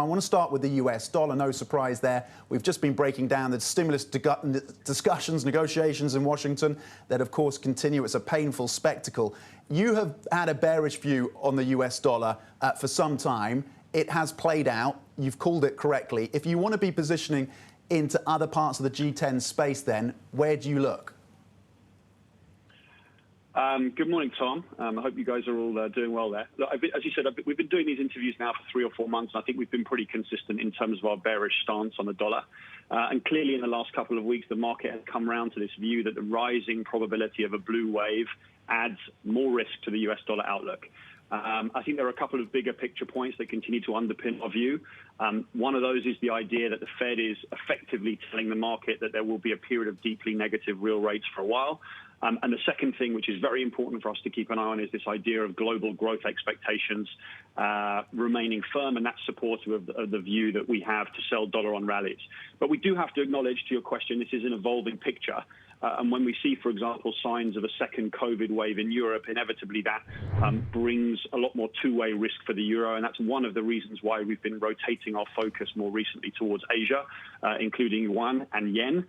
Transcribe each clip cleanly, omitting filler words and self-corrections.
I want to start with the US dollar. No surprise there. We've just been breaking down the stimulus discussions, negotiations in Washington that, of course, continue. It's a painful spectacle. You have had a bearish view on the US dollar for some time. It has played out. You've called it correctly. If you want to be positioning into other parts of the G10 space, then where do you look? Good morning, Tom. I hope you guys are all doing well there. Look, as you said, we've been doing these interviews now for 3 or 4 months, and I think we've been pretty consistent in terms of our bearish stance on the dollar. And clearly, in the last couple of weeks, the market has come around to this view that the rising probability of a blue wave adds more risk to the US dollar outlook. I think there are a couple of bigger picture points that continue to underpin our view. One of those is the idea that the Fed is effectively telling the market that there will be a period of deeply negative real rates for a while. And the second thing, which is very important for us to keep an eye on, is this idea of global growth expectations remaining firm, and that's supportive of the view that we have to sell dollar on rallies. But we do have to acknowledge, to your question, this is an evolving picture. And when we see, for example, signs of a second COVID wave in Europe, inevitably that brings a lot more two-way risk for the euro. And that's one of the reasons why we've been rotating our focus more recently towards Asia, including yuan and yen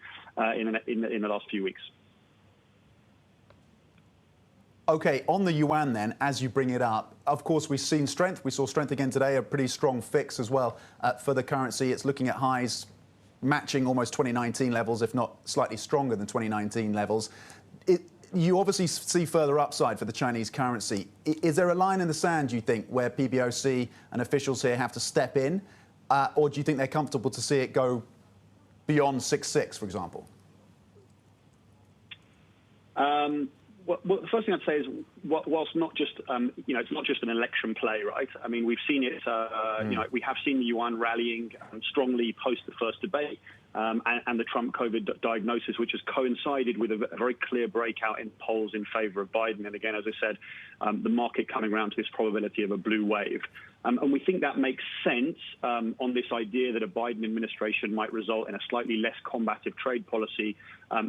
in the last few weeks. OK, on the yuan then, as you bring it up, of course, we've seen strength. We saw strength again today, a pretty strong fix as well for the currency. It's looking at highs matching almost 2019 levels, if not slightly stronger than 2019 levels. You obviously see further upside for the Chinese currency. Is there a line in the sand, do you think, where PBOC and officials here have to step in? Or do you think they're comfortable to see it go beyond 6.6, for example? Well, the first thing I'd say is, whilst not just, it's not just an election play, right? I mean, we've seen it, we have seen the yuan rallying strongly post the first debate and the Trump COVID diagnosis, which has coincided with a very clear breakout in polls in favor of Biden. And again, as I said, the market coming around to this probability of a blue wave. And we think that makes sense on this idea that a Biden administration might result in a slightly less combative trade policy,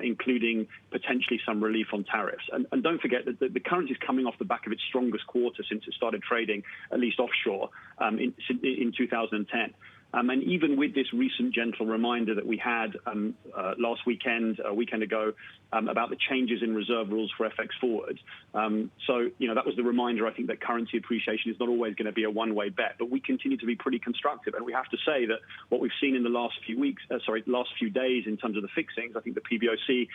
including potentially some relief on tariffs. And don't forget that the currency is coming off the back of its strongest quarter since it started trading, at least offshore, in 2010. And even with this recent gentle reminder that we had last weekend, a weekend ago, about the changes in reserve rules for FX forwards. So, that was the reminder, I think, that currency appreciation is not always going to be a one-way bet. But we continue to be pretty constructive. And we have to say that what we've seen in the last few days in terms of the fixings, I think the PBOC,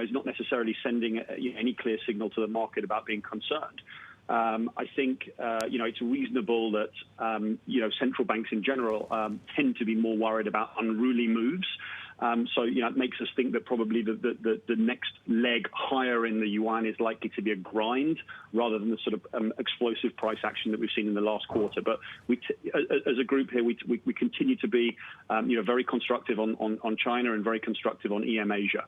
is not necessarily sending any clear signal to the market about being concerned. I think, it's reasonable that, central banks in general tend to be more worried about unruly moves. So, it makes us think that probably the next leg higher in the yuan is likely to be a grind rather than the sort of explosive price action that we've seen in the last quarter. But as a group here, we continue to be, very constructive on China and very constructive on EM Asia.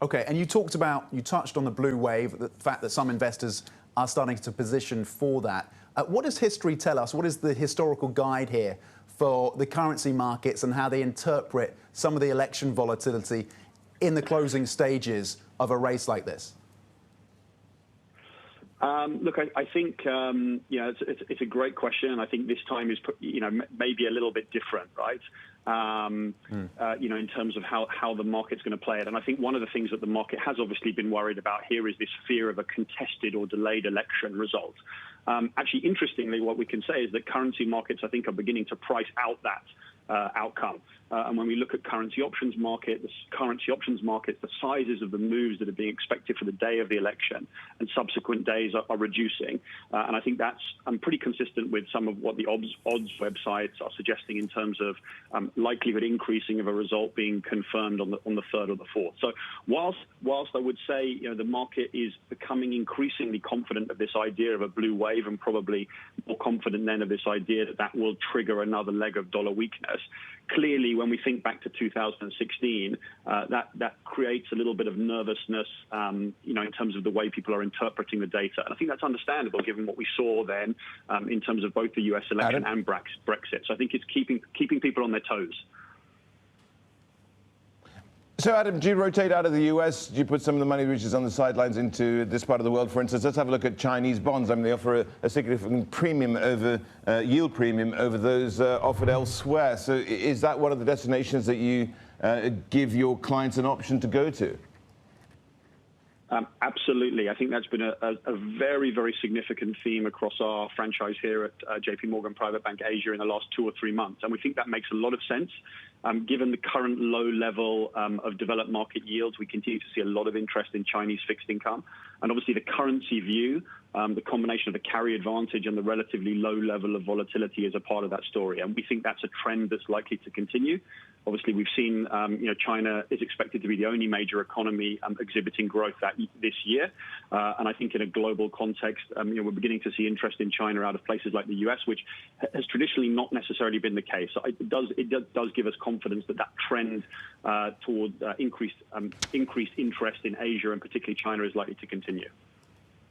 OK, and you touched on the blue wave, the fact that some investors are starting to position for that. What does history tell us? What is the historical guide here for the currency markets and how they interpret some of the election volatility in the closing stages of a race like this? Look, I think, it's a great question. And I think this time is, maybe a little bit different, right? In terms of how the market's going to play it. And I think one of the things that the market has obviously been worried about here is this fear of a contested or delayed election result. Actually, interestingly, what we can say is that currency markets, I think, are beginning to price out that outcome. And when we look at currency options markets, the sizes of the moves that are being expected for the day of the election and subsequent days are reducing. And I think that's pretty consistent with some of what the odds websites are suggesting in terms of likelihood increasing of a result being confirmed on the 3rd or the 4th. So whilst I would say the market is becoming increasingly confident of this idea of a blue wave and probably more confident then of this idea that will trigger another leg of dollar weakness, clearly, when we think back to 2016, that creates a little bit of nervousness, in terms of the way people are interpreting the data. And I think that's understandable, given what we saw then in terms of both the US election and Brexit. So I think it's keeping people on their toes. So, Adam, do you rotate out of the US? Do you put some of the money which is on the sidelines into this part of the world? For instance, let's have a look at Chinese bonds. I mean, they offer a significant premium over yield premium over those offered elsewhere. So, is that one of the destinations that you give your clients an option to go to? Absolutely. I think that's been a very, very significant theme across our franchise here at JPMorgan Private Bank Asia in the last 2 or 3 months. And we think that makes a lot of sense. Given the current low level of developed market yields, we continue to see a lot of interest in Chinese fixed income. And obviously the currency view, the combination of the carry advantage and the relatively low level of volatility is a part of that story. And we think that's a trend that's likely to continue. Obviously, we've seen, China is expected to be the only major economy exhibiting growth this year. And I think in a global context, we're beginning to see interest in China out of places like the US, which has traditionally not necessarily been the case. So it does give us confidence that trend toward increased interest in Asia and particularly China is likely to continue.